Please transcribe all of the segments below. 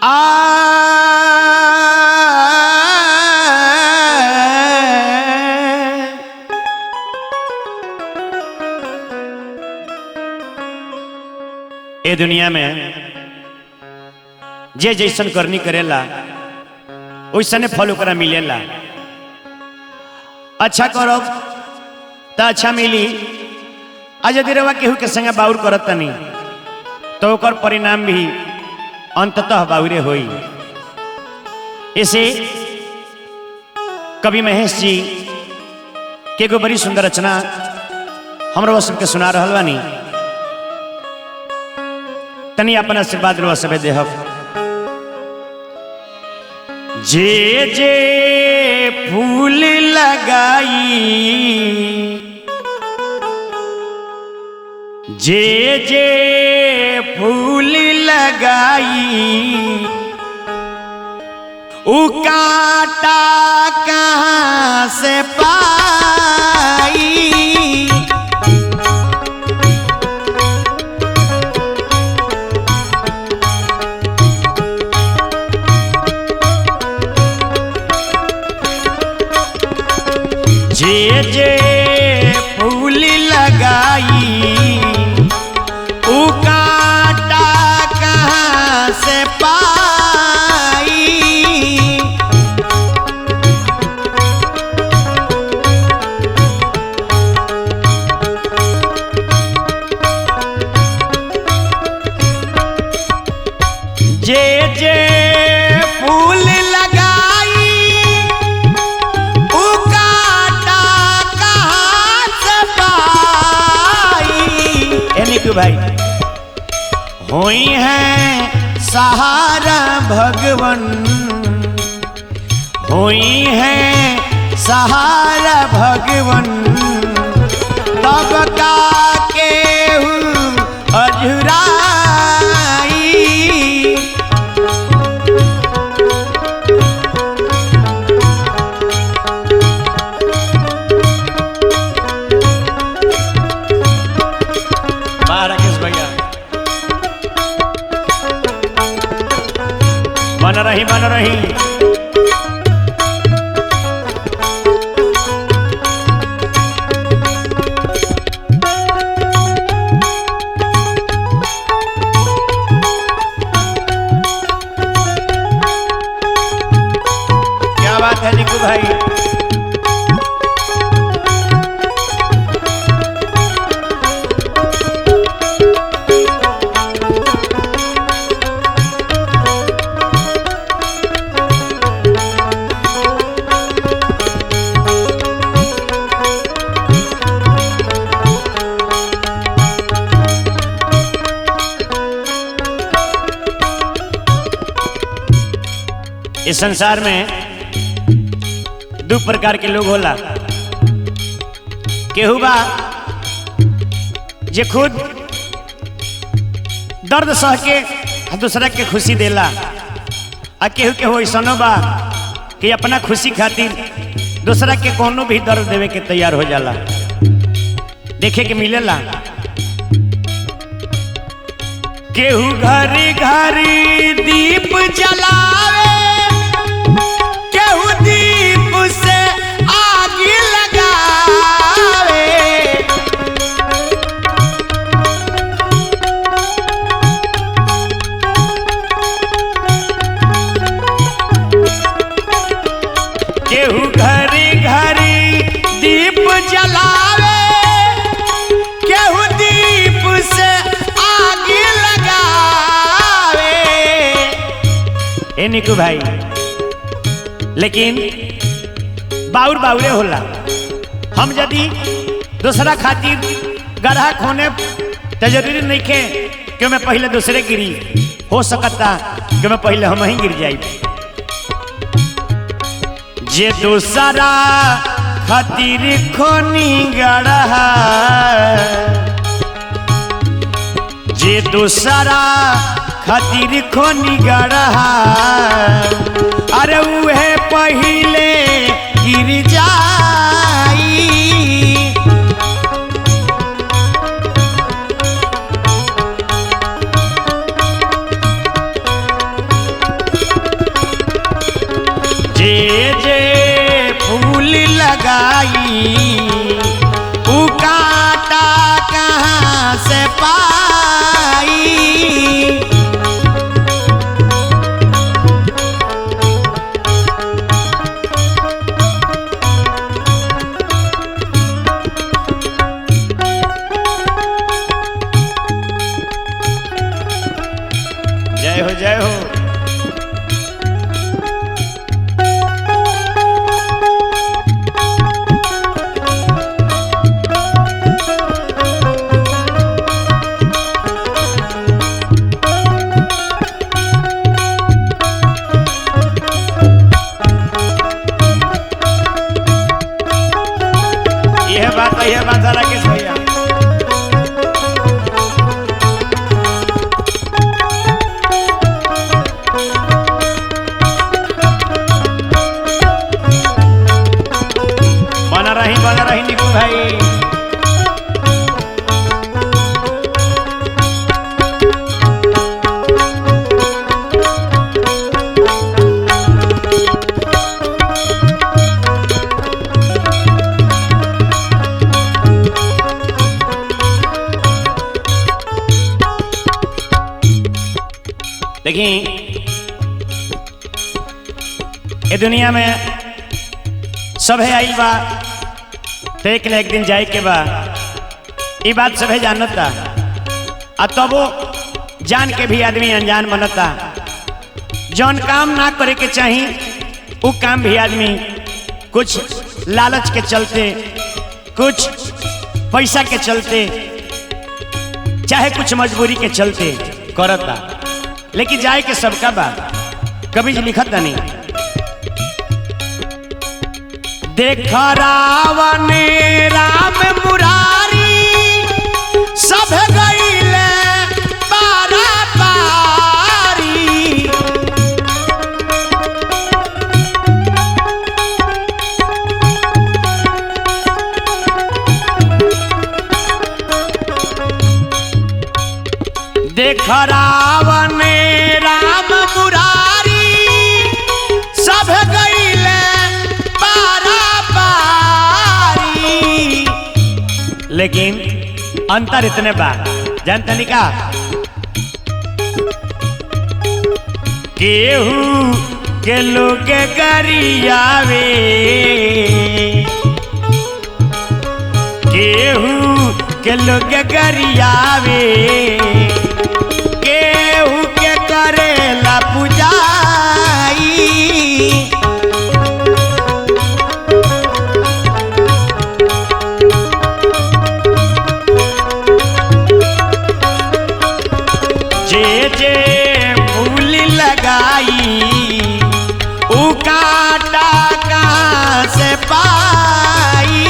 ए दुनिया में जे जैसन करनी करेला वैसने फल ओकरा मिलेला। अच्छा करब तो अच्छा मिली, आज यदि रवा केहू के संगे बाउर करत तनी तो ओकर परिणाम भी अंततः बाउरे होई। इसे कवि महेश जी के एगो बड़ी सुंदर रचना हमरा सबके सुना रहल बानी, तनी अपन आशीर्वाद रो सबे देहब। जे जे फूल लगाई, जे जे फूल लगाई, उ कांटा कहाँ से पाई। जे जे फूल लगाई, उ कांटा कहाँ से पाई। जे जे फूल लगाई, उ कांटा कहाँ से पाई। निकू भाई होई है सहारा भगवन, होई है सहारा भगवन, तब का केहू अझुराई। बन रही बन रही। क्या बात है निकू भाई। इस संसार में दो प्रकार के लोग होला। केहू बा जे खुद दर्द सह के दूसरा के खुशी देला, आ केहू केहू ऐसनो बा कि अपना खुशी खातिर दूसरा के कोनो भी दर्द देवे के तैयार हो जाला। देखे के मिलेला केहू घरी घरी दीप जलावे, दीप से आग लगावे। केहू घरी घरी दीप जलावे, केहू दीप से आग लगावे। ए निकू भाई, लेकिन बाउर बाउरे होला। हम यदि दूसरा खातिर गड्ढा खोने तो जरूरी नहीं खे कि मैं पहले दूसरे गिरी, हो सकता कि मैं पहले हम ही गिर जाई। जे दूसरा खातिर खोनी गड्ढा, जे दूसरा खातिर खोनी गड्ढा, अरे उहे पहिले गिर जाई। जे जे फूल लगाई उ कांटा कहाँ से पाई। जय हो जय हो। यह बात है राकेश भैया। बना रही निकू भाई। देखिए ये दुनिया में सब है आइल बा तो एक न एक दिन जाए के बा, ये बात सब है जानता। आ तब वो जान के भी आदमी अनजान बनता। जौन काम ना करे के चाहिए वो काम भी आदमी कुछ लालच के चलते, कुछ पैसा के चलते, चाहे कुछ मजबूरी के चलते करता। लेकिन जाए के सबका बा। कभी लिखत नहीं देख रावण राम मुरारी सब गईले पारा पारी। देख रावण राम मुरारी सब गईले पारा पारी। लेकिन अंतर इतने बा, जानते नहीं का? केहू के लोग गरियावे, केहू के लोग गरियावे, केहू के करेला पूजाई। जे जे फूल लगाई उ कांटा कहाँ से पाई।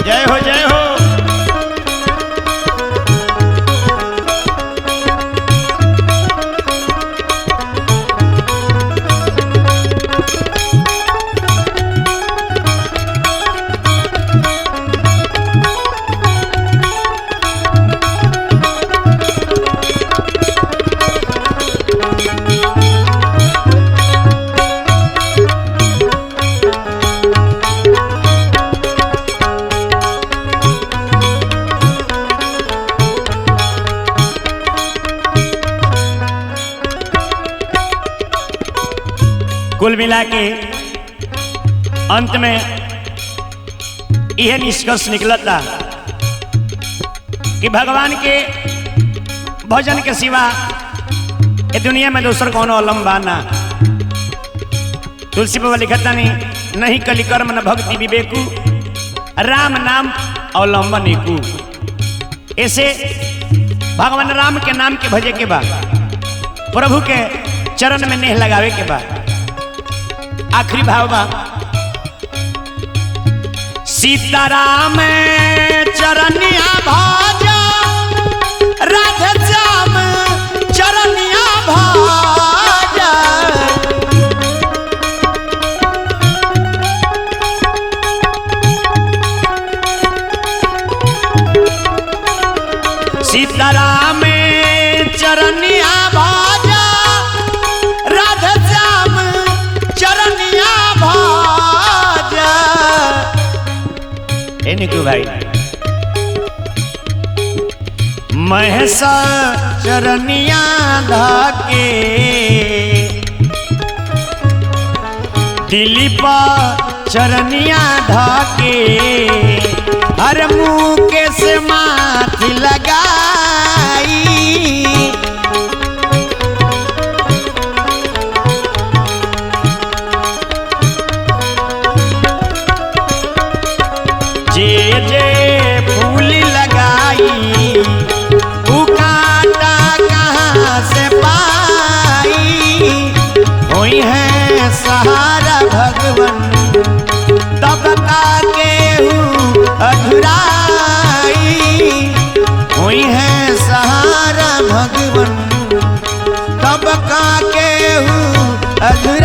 जय हो जय हो। कुल मिला के अंत में यह निष्कर्ष निकलता कि भगवान के भजन के सिवा ये दुनिया में दूसर कोनो अवलंबा ना। तुलसी बाबा लिखता नहीं कलि कर्म न भक्ति विवेकु, राम नाम अवलंबन एकू। ऐसे भगवान राम के नाम के भजे के बाद, प्रभु के चरण में नेह लगावे के बाद आखिरी भाव बा सीताराम चरनिया भाजा, राधे श्याम चरनिया भाजा। सीताराम चरनिया भाजा राधे श्याम चरनिया भाजा। ए निकू भाई महेशा चरनिया धाके दिलीप चरनिया धाके हर मुँह के से माथ लगाई। जे जे फूल लगाई तू कांटा कहाँ से पाई। होई है सहारा भगवन तब का केहू अधुराई। हुई है सहारा भगवन तब का केहू अधुराई।